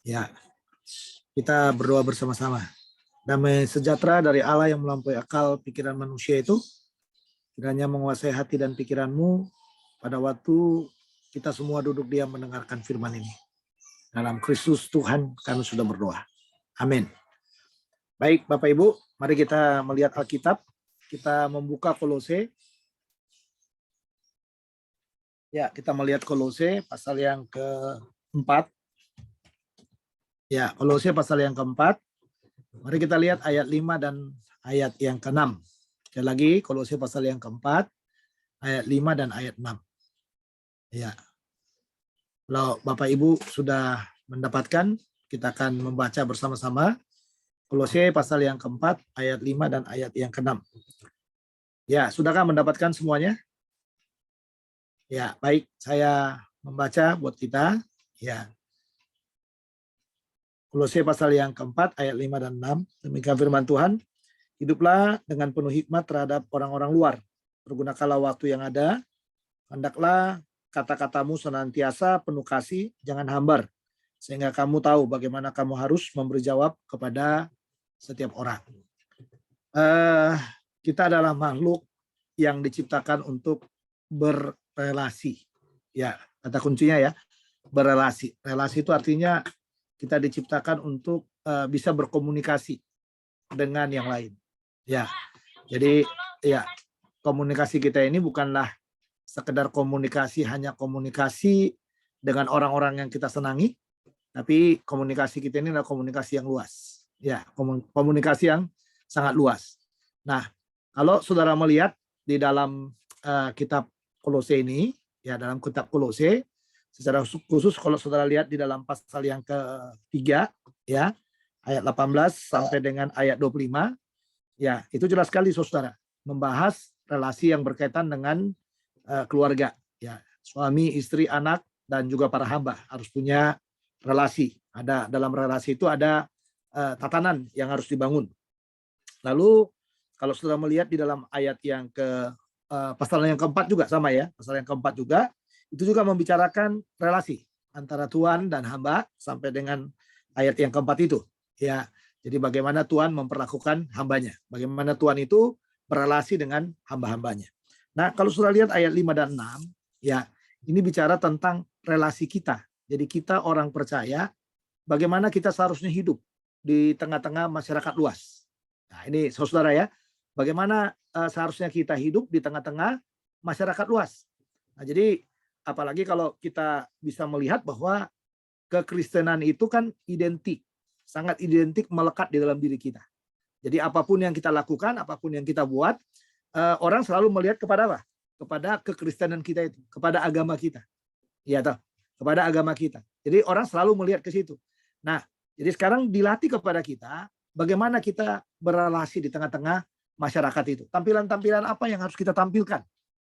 Ya, kita berdoa bersama-sama. Damai sejahtera dari Allah yang melampaui akal pikiran manusia itu kiranya menguasai hati dan pikiranmu pada waktu kita semua duduk diam mendengarkan firman ini. Dalam Kristus Tuhan kami sudah berdoa. Amin. Baik Bapak Ibu, mari kita melihat Alkitab. Kita membuka Kolose. Ya, kita melihat Kolose pasal yang keempat. Ya, Kolose pasal yang keempat. Mari kita lihat ayat 5 dan ayat yang ke-6. Sekali lagi, Kolose pasal yang keempat, ayat 5 dan ayat 6. Ya. Kalau Bapak Ibu sudah mendapatkan, kita akan membaca bersama-sama Kolose pasal yang keempat, ayat 5 dan ayat yang ke-6. Ya, sudahkah mendapatkan semuanya? Ya, baik. Saya membaca buat kita. Ya. Kolose pasal yang keempat, ayat 5 dan 6. Demikian firman Tuhan. Hiduplah dengan penuh hikmat terhadap orang-orang luar. Pergunakanlah waktu yang ada. Hendaklah kata-katamu senantiasa penuh kasih, jangan hambar. Sehingga kamu tahu bagaimana kamu harus memberi jawab kepada setiap orang. Kita adalah makhluk yang diciptakan untuk berrelasi. Ya, kata kuncinya ya, berrelasi. Relasi itu artinya kita diciptakan untuk bisa berkomunikasi dengan yang lain. Ya, jadi ya komunikasi kita ini bukanlah sekedar komunikasi, hanya komunikasi dengan orang-orang yang kita senangi, tapi komunikasi kita ini adalah komunikasi yang luas. Ya, komunikasi yang sangat luas. Nah, kalau saudara melihat di dalam kitab Kolose ini, ya dalam kitab Kolose, secara khusus kalau saudara lihat di dalam pasal yang ketiga, ya ayat 18 sampai dengan ayat 25, ya itu jelas sekali saudara membahas relasi yang berkaitan dengan keluarga, ya suami, istri, anak dan juga para hamba harus punya relasi. Ada dalam relasi itu ada tatanan yang harus dibangun. Lalu kalau saudara melihat di dalam ayat yang pasal yang keempat juga sama ya, pasal yang keempat juga itu juga membicarakan relasi antara Tuhan dan hamba sampai dengan ayat yang keempat itu. Ya, jadi bagaimana Tuhan memperlakukan hambanya, bagaimana Tuhan itu berrelasi dengan hamba-hambanya. Nah, kalau sudah lihat ayat 5 dan 6, ya ini bicara tentang relasi kita. Jadi kita orang percaya, bagaimana kita seharusnya hidup di tengah-tengah masyarakat luas. Nah, ini saudara ya, bagaimana seharusnya kita hidup di tengah-tengah masyarakat luas. Nah, jadi apalagi kalau kita bisa melihat bahwa kekristenan itu kan identik, sangat identik melekat di dalam diri kita. Jadi apapun yang kita lakukan, apapun yang kita buat, orang selalu melihat kepada apa? Kepada kekristenan kita itu, kepada agama kita. Iya toh, kepada agama kita. Jadi orang selalu melihat ke situ. Nah, jadi sekarang dilatih kepada kita bagaimana kita berrelasi di tengah-tengah masyarakat itu. Tampilan-tampilan apa yang harus kita tampilkan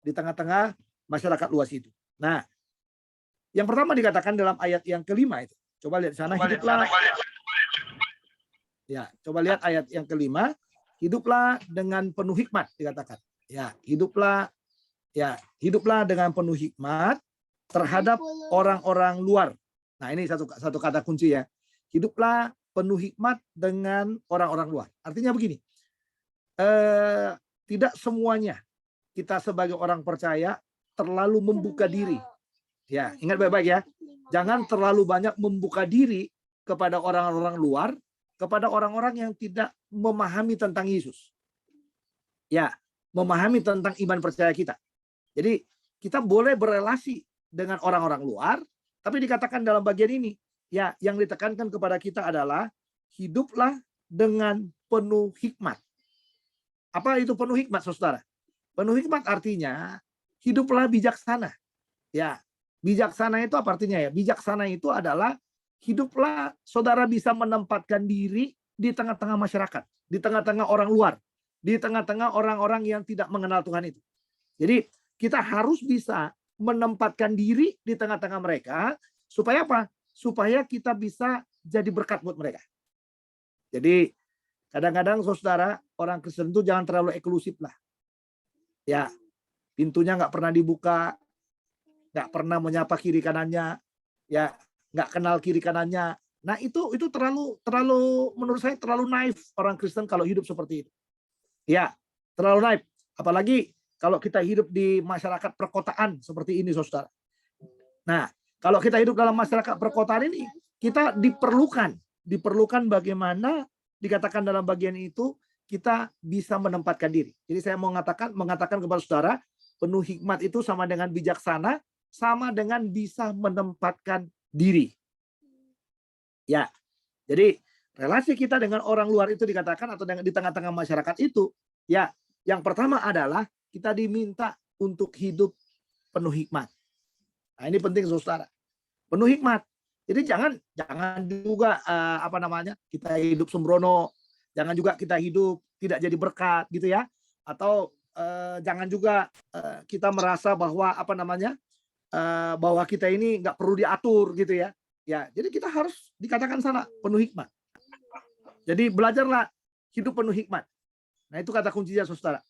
di tengah-tengah masyarakat luas itu. Nah, yang pertama dikatakan dalam ayat yang kelima itu. Coba lihat di sana, hiduplah. Ya, coba lihat ayat yang kelima, hiduplah dengan penuh hikmat dikatakan. Ya, hiduplah dengan penuh hikmat terhadap orang-orang luar. Nah, ini satu kata kunci ya. Hiduplah penuh hikmat dengan orang-orang luar. Artinya begini. Tidak semuanya kita sebagai orang percaya terlalu membuka diri. Ya, ingat baik-baik ya. Jangan terlalu banyak membuka diri kepada orang-orang luar, kepada orang-orang yang tidak memahami tentang Yesus. Ya, memahami tentang iman percaya kita. Jadi, kita boleh berelasi dengan orang-orang luar, tapi dikatakan dalam bagian ini, ya, yang ditekankan kepada kita adalah hiduplah dengan penuh hikmat. Apa itu penuh hikmat, saudara? Penuh hikmat artinya hiduplah bijaksana. Ya, bijaksana itu apa artinya ya? Bijaksana itu adalah hiduplah saudara bisa menempatkan diri di tengah-tengah masyarakat, di tengah-tengah orang luar, di tengah-tengah orang-orang yang tidak mengenal Tuhan itu. Jadi kita harus bisa menempatkan diri di tengah-tengah mereka supaya apa? Supaya kita bisa jadi berkat buat mereka. Jadi kadang-kadang saudara orang Kristen itu jangan terlalu eksklusif lah. Ya, pintunya nggak pernah dibuka, nggak pernah menyapa kiri kanannya, ya nggak kenal kiri kanannya, Nah, itu terlalu menurut saya terlalu naif orang Kristen kalau hidup seperti itu. Ya, terlalu naif. Apalagi kalau kita hidup di masyarakat perkotaan seperti ini, Saudara. Nah, kalau kita hidup dalam masyarakat perkotaan ini, kita diperlukan bagaimana dikatakan dalam bagian itu kita bisa menempatkan diri. Jadi saya mau mengatakan kepada saudara, penuh hikmat itu sama dengan bijaksana, sama dengan bisa menempatkan diri. Ya, jadi relasi kita dengan orang luar itu dikatakan atau di tengah-tengah masyarakat itu, ya, yang pertama adalah kita diminta untuk hidup penuh hikmat. Nah, ini penting saudara. Penuh hikmat. Jadi jangan juga kita hidup sembrono, jangan juga kita hidup tidak jadi berkat gitu ya. Atau jangan juga kita merasa bahwa bahwa kita ini nggak perlu diatur gitu ya. Ya, jadi kita harus dikatakan sana penuh hikmat. Jadi belajarlah hidup penuh hikmat. Nah, itu kata kuncinya saudara.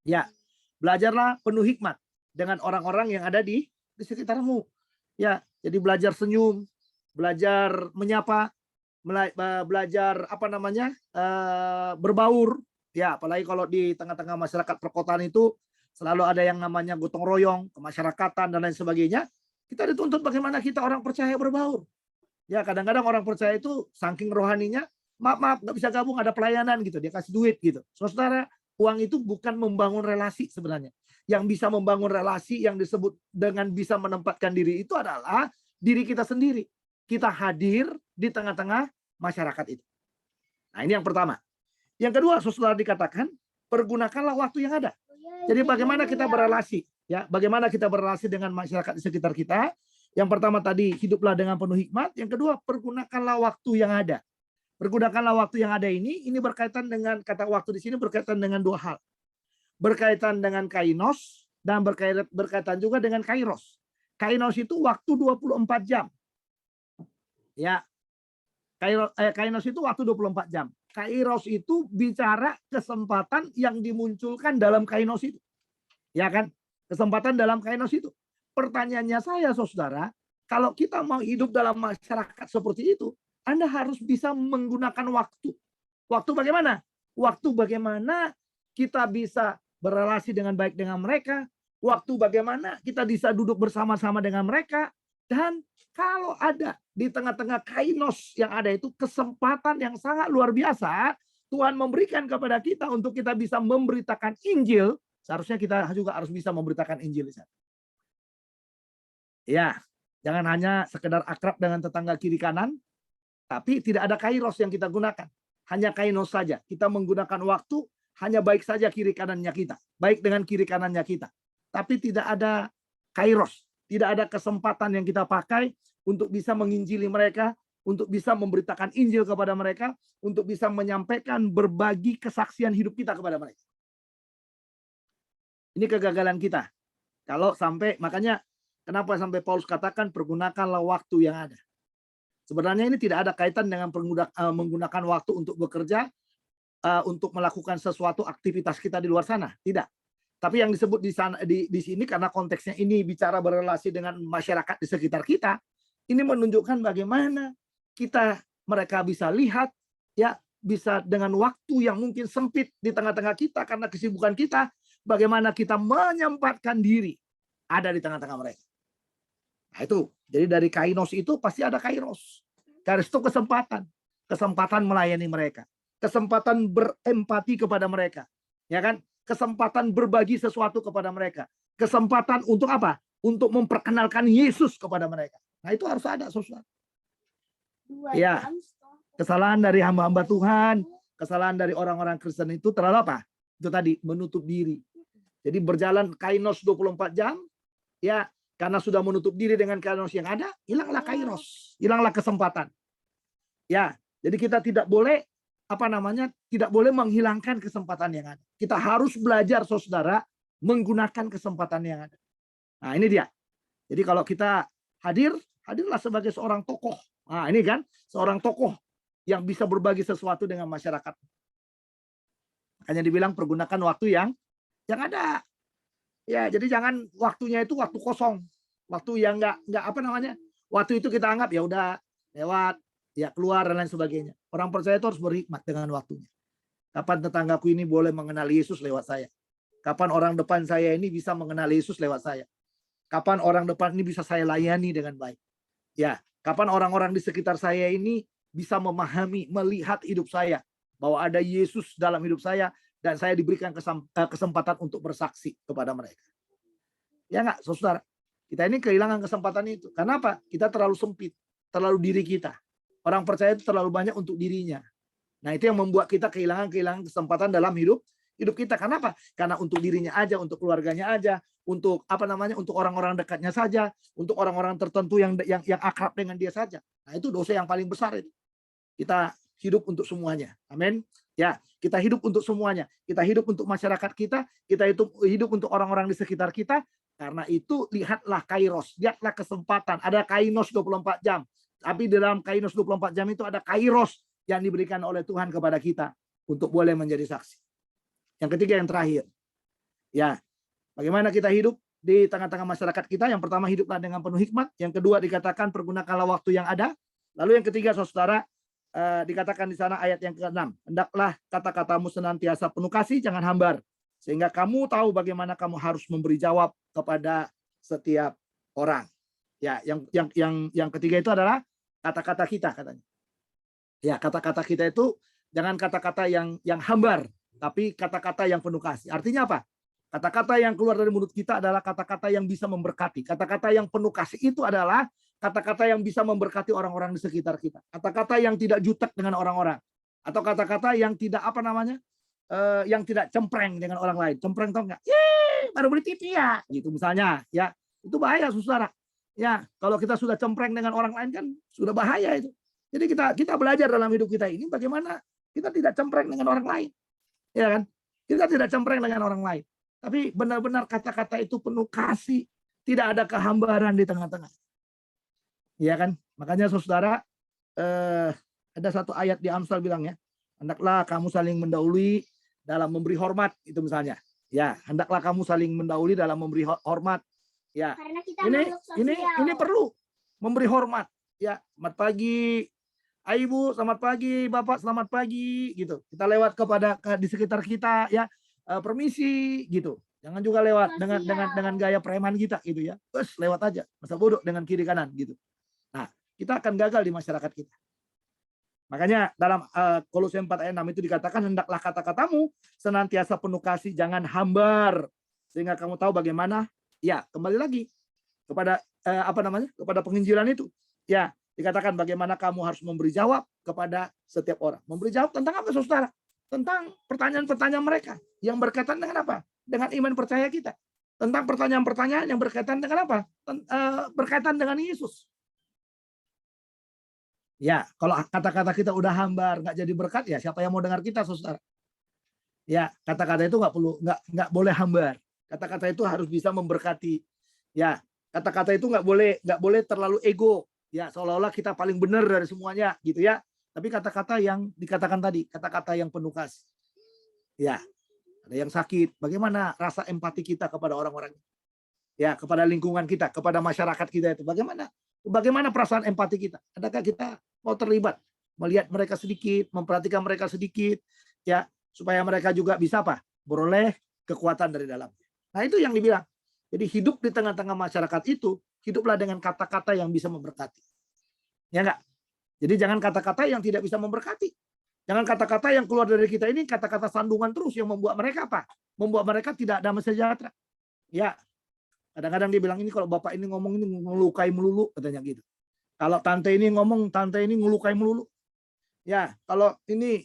Ya, belajarlah penuh hikmat dengan orang-orang yang ada di sekitarmu. Ya, jadi belajar senyum, belajar menyapa, belajar berbaur. Ya, apalagi kalau di tengah-tengah masyarakat perkotaan itu selalu ada yang namanya gotong royong, kemasyarakatan dan lain sebagainya. Kita dituntut bagaimana kita orang percaya berbaur. Ya, kadang-kadang orang percaya itu saking rohaninya, maaf nggak bisa gabung, ada pelayanan gitu, dia kasih duit gitu. Saudara, uang itu bukan membangun relasi sebenarnya. Yang bisa membangun relasi yang disebut dengan bisa menempatkan diri itu adalah diri kita sendiri. Kita hadir di tengah-tengah masyarakat itu. Nah, ini yang pertama. Yang kedua, saudara dikatakan, pergunakanlah waktu yang ada. Jadi bagaimana kita berelasi? Ya, bagaimana kita berelasi dengan masyarakat di sekitar kita? Yang pertama tadi, hiduplah dengan penuh hikmat. Yang kedua, pergunakanlah waktu yang ada. Pergunakanlah waktu yang ada ini berkaitan dengan, kata waktu di sini berkaitan dengan dua hal. Berkaitan dengan kainos dan berkaitan juga dengan kairos. Kainos itu waktu 24 jam. Ya. Kainos itu waktu 24 jam. Kairos itu bicara kesempatan yang dimunculkan dalam kainos itu. Ya kan? Kesempatan dalam kainos itu. Pertanyaannya saya, saudara, kalau kita mau hidup dalam masyarakat seperti itu, Anda harus bisa menggunakan waktu. Waktu bagaimana? Waktu bagaimana kita bisa berelasi dengan baik dengan mereka. Waktu bagaimana kita bisa duduk bersama-sama dengan mereka. Dan kalau ada di tengah-tengah kainos yang ada itu kesempatan yang sangat luar biasa, Tuhan memberikan kepada kita untuk kita bisa memberitakan Injil. Seharusnya kita juga harus bisa memberitakan Injil. Ya, jangan hanya sekedar akrab dengan tetangga kiri kanan, tapi tidak ada kairos yang kita gunakan. Hanya kainos saja. Kita menggunakan waktu, hanya baik saja kiri kanannya kita. Baik dengan kiri kanannya kita. Tapi tidak ada kairos. Tidak ada kesempatan yang kita pakai untuk bisa menginjili mereka, untuk bisa memberitakan Injil kepada mereka, untuk bisa menyampaikan berbagi kesaksian hidup kita kepada mereka. Ini kegagalan kita. Kalau sampai, makanya kenapa sampai Paulus katakan pergunakanlah waktu yang ada. Sebenarnya ini tidak ada kaitan dengan menggunakan waktu untuk bekerja, untuk melakukan sesuatu aktivitas kita di luar sana. Tidak. Tapi yang disebut di sini karena konteksnya ini bicara berelasi dengan masyarakat di sekitar kita, ini menunjukkan bagaimana mereka bisa lihat, ya, bisa dengan waktu yang mungkin sempit di tengah-tengah kita karena kesibukan kita, bagaimana kita menyempatkan diri ada di tengah-tengah mereka. Nah, itu. Jadi dari kainos itu pasti ada kairos. Kairos itu kesempatan melayani mereka, kesempatan berempati kepada mereka, ya kan? Kesempatan berbagi sesuatu kepada mereka, kesempatan untuk apa? Untuk memperkenalkan Yesus kepada mereka. Nah, itu harus ada, saudara. Ya, kesalahan dari hamba-hamba Tuhan, kesalahan dari orang-orang Kristen itu terlalu apa? Itu tadi, menutup diri. Jadi berjalan kainos 24 jam, ya, karena sudah menutup diri dengan kainos yang ada, hilanglah kairos, hilanglah kesempatan. Ya, jadi kita tidak boleh tidak boleh menghilangkan kesempatan yang ada. Kita harus belajar, saudara, menggunakan kesempatan yang ada. Nah, ini dia. Jadi kalau kita hadirlah sebagai seorang tokoh. Nah, ini kan, seorang tokoh yang bisa berbagi sesuatu dengan masyarakat. Makanya dibilang pergunakan waktu yang ada. Ya, jadi jangan waktunya itu waktu kosong. Waktu yang enggak waktu itu kita anggap ya udah lewat, ya keluar dan lain sebagainya. Orang percaya itu harus berhikmat dengan waktunya. Kapan tetanggaku ini boleh mengenal Yesus lewat saya? Kapan orang depan saya ini bisa mengenal Yesus lewat saya? Kapan orang depan ini bisa saya layani dengan baik? Ya, kapan orang-orang di sekitar saya ini bisa memahami, melihat hidup saya bahwa ada Yesus dalam hidup saya dan saya diberikan kesempatan untuk bersaksi kepada mereka. Ya enggak, saudara? Kita ini kehilangan kesempatan itu. Karena apa? Kita terlalu sempit, terlalu diri kita. Orang percaya itu terlalu banyak untuk dirinya. Nah, itu yang membuat kita kehilangan kesempatan dalam hidup kita. Kenapa? Karena untuk dirinya aja, untuk keluarganya aja, untuk untuk orang-orang dekatnya saja, untuk orang-orang tertentu yang akrab dengan dia saja. Nah, itu dosa yang paling besar itu. Kita hidup untuk semuanya. Amin. Ya, kita hidup untuk semuanya. Kita hidup untuk masyarakat kita hidup untuk orang-orang di sekitar kita. Karena itu lihatlah kairos, lihatlah kesempatan. Ada kainos 24 jam. Tapi dalam kainos 24 jam itu ada kairos yang diberikan oleh Tuhan kepada kita untuk boleh menjadi saksi. Yang ketiga, yang terakhir. Ya, bagaimana kita hidup di tengah-tengah masyarakat kita? Yang pertama, hiduplah dengan penuh hikmat. Yang kedua, dikatakan pergunakanlah waktu yang ada. Lalu yang ketiga, saudara, dikatakan di sana ayat yang ke-6. Hendaklah kata-katamu senantiasa penuh kasih, jangan hambar. Sehingga kamu tahu bagaimana kamu harus memberi jawab kepada setiap orang. Ya, yang ketiga itu adalah kata-kata kita, katanya. Ya, kata-kata kita itu jangan kata-kata yang hambar, tapi kata-kata yang penuh kasih. Artinya apa? Kata-kata yang keluar dari mulut kita adalah kata-kata yang bisa memberkati. Kata-kata yang penuh kasih itu adalah kata-kata yang bisa memberkati orang-orang di sekitar kita. Kata-kata yang tidak jutek dengan orang-orang. Atau kata-kata yang tidak yang tidak cempreng dengan orang lain. Cempreng tau nggak? Baru beli TV ya, gitu misalnya. Ya, itu bahaya, saudara. Ya, kalau kita sudah cempreng dengan orang lain kan sudah bahaya itu. Jadi kita belajar dalam hidup kita ini bagaimana kita tidak cempreng dengan orang lain. Ya kan? Kita tidak cempreng dengan orang lain. Tapi benar-benar kata-kata itu penuh kasih. Tidak ada kehambaran di tengah-tengah. Ya kan? Makanya saudara, ada satu ayat di Amsal bilang ya, hendaklah kamu saling mendahului dalam memberi hormat, itu misalnya. Ya, hendaklah kamu saling mendahului dalam memberi hormat. Ya. Karena kita ini perlu memberi hormat. Ya, selamat pagi Ibu, selamat pagi Bapak, selamat pagi gitu. Kita lewat di sekitar kita ya, permisi gitu. Jangan juga lewat dengan gaya preman kita gitu ya. Terus lewat aja, masa bodoh dengan kiri kanan gitu. Nah, kita akan gagal di masyarakat kita. Makanya dalam Kolose 4 ayat 6 itu dikatakan, hendaklah kata-katamu senantiasa penuh kasih, jangan hambar, sehingga kamu tahu bagaimana. Ya, kembali lagi kepada kepada penginjilan itu. Ya, dikatakan bagaimana kamu harus memberi jawab kepada setiap orang. Memberi jawab tentang apa, saudara? Tentang pertanyaan-pertanyaan mereka yang berkaitan dengan apa? Dengan iman percaya kita. Tentang pertanyaan-pertanyaan yang berkaitan dengan apa? Berkaitan dengan Yesus. Ya, kalau kata-kata kita udah hambar, nggak jadi berkat, ya siapa yang mau dengar kita, saudara? Ya, kata-kata itu nggak boleh hambar. Kata-kata itu harus bisa memberkati. Ya, kata-kata itu nggak boleh terlalu ego. Ya, seolah-olah kita paling benar dari semuanya, gitu ya. Tapi kata-kata yang dikatakan tadi, kata-kata yang penuh kasih. Ya, ada yang sakit, bagaimana rasa empati kita kepada orang-orang? Ya, kepada lingkungan kita, kepada masyarakat kita itu, bagaimana? Bagaimana perasaan empati kita? Adakah kita mau terlibat, melihat mereka sedikit, memperhatikan mereka sedikit, ya, supaya mereka juga bisa apa? Beroleh kekuatan dari dalam. Nah, itu yang dibilang. Jadi hidup di tengah-tengah masyarakat itu, hiduplah dengan kata-kata yang bisa memberkati. Ya enggak? Jadi jangan kata-kata yang tidak bisa memberkati. Jangan kata-kata yang keluar dari kita ini kata-kata sandungan terus yang membuat mereka apa? Membuat mereka tidak damai sejahtera. Ya. Kadang-kadang dia bilang, ini kalau bapak ini ngomong ini ngelukai melulu, katanya gitu. Kalau tante ini ngomong, tante ini ngelukai melulu. Ya, kalau ini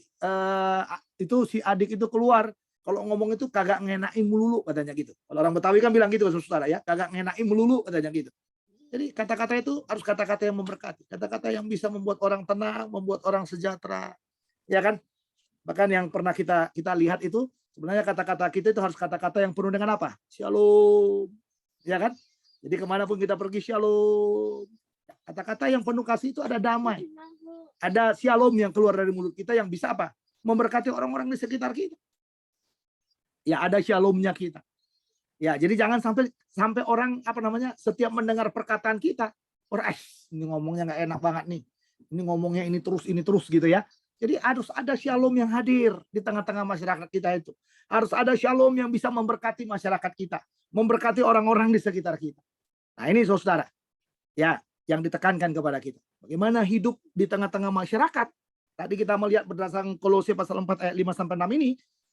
itu si adik itu keluar, kalau ngomong itu kagak ngenain melulu, katanya gitu. Kalau orang Betawi kan bilang gitu, saudara ya, kagak ngenain melulu, katanya gitu. Jadi kata-kata itu harus kata-kata yang memberkati, kata-kata yang bisa membuat orang tenang, membuat orang sejahtera, ya kan? Bahkan yang pernah kita lihat itu sebenarnya kata-kata kita itu harus kata-kata yang penuh dengan apa? Shalom. Ya kan? Jadi kemanapun kita pergi, shalom. Kata-kata yang penuh kasih itu ada damai. Ada shalom yang keluar dari mulut kita yang bisa apa? Memberkati orang-orang di sekitar kita. Ya, ada shalomnya kita. Ya, jadi jangan sampai orang setiap mendengar perkataan kita, orang ini ngomongnya nggak enak banget nih. Ini ngomongnya ini terus gitu ya. Jadi harus ada shalom yang hadir di tengah-tengah masyarakat kita itu. Harus ada shalom yang bisa memberkati masyarakat kita, memberkati orang-orang di sekitar kita. Nah, ini saudara, ya, yang ditekankan kepada kita. Bagaimana hidup di tengah-tengah masyarakat. Tadi kita melihat berdasarkan Kolose pasal 4 ayat 5 sampai 6 ini.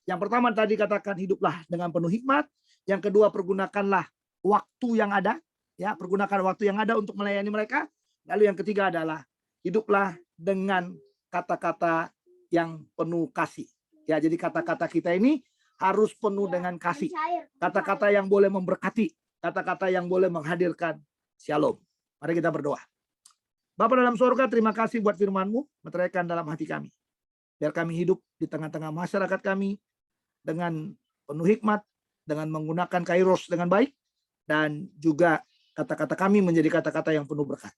Yang pertama tadi katakan hiduplah dengan penuh hikmat. Yang kedua pergunakanlah waktu yang ada, ya, pergunakan waktu yang ada untuk melayani mereka. Lalu yang ketiga adalah hiduplah dengan kata-kata yang penuh kasih. Ya, jadi kata-kata kita ini harus penuh dengan kasih. Kata-kata yang boleh memberkati, kata-kata yang boleh menghadirkan shalom. Mari kita berdoa. Bapa dalam surga, terima kasih buat firman-Mu, meteraikan dalam hati kami. Biar kami hidup di tengah-tengah masyarakat kami dengan penuh hikmat, dengan menggunakan kairos dengan baik, dan juga kata-kata kami menjadi kata-kata yang penuh berkat.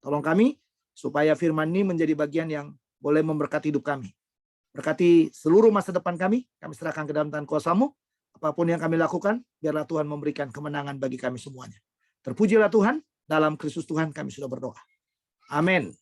Tolong kami, supaya firman ini menjadi bagian yang boleh memberkati hidup kami. Berkati seluruh masa depan kami serahkan ke dalam tangan kuasa-Mu. Apapun yang kami lakukan, biarlah Tuhan memberikan kemenangan bagi kami semuanya. Terpujilah Tuhan, dalam Kristus Tuhan kami sudah berdoa. Amin.